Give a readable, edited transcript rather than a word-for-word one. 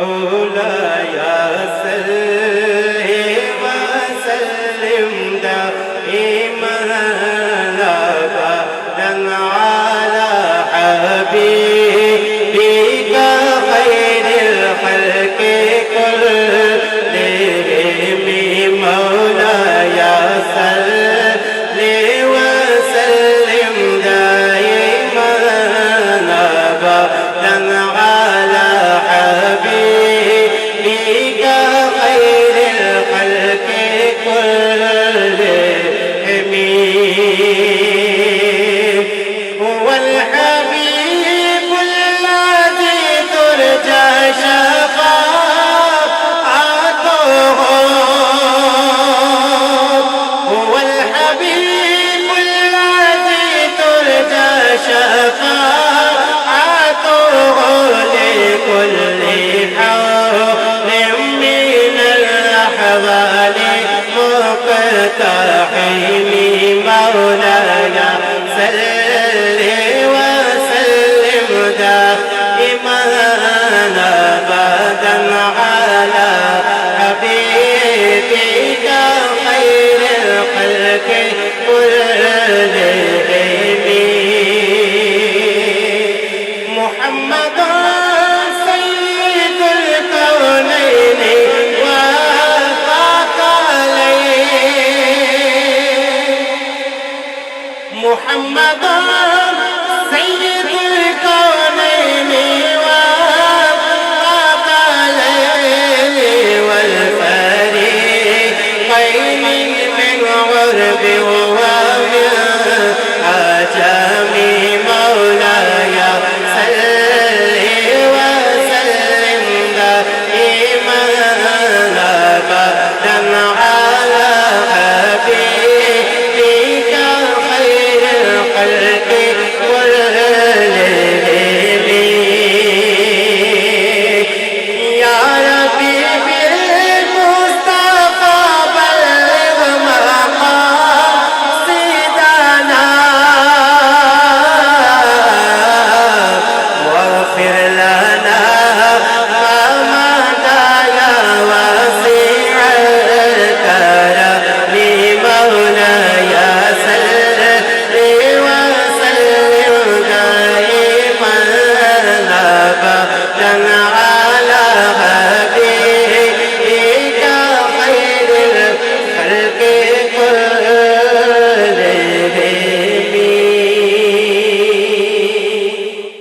مولاي صل وسلم دائما أبدا على حبيبك خير الخلق كلهم مولاي صل وسلم دائما أبدا على حبيبك خير الخلق كلهم هو الحبيب الذي ترجى شفاعته هو الحبيب الذي ترجى شفاعته لكل حول من الأحوال مقتحم مولاي صل وسلم دائما أبدا على حبيبك خير الخلق كلهم محمد سيد الكونين والثقلين محمد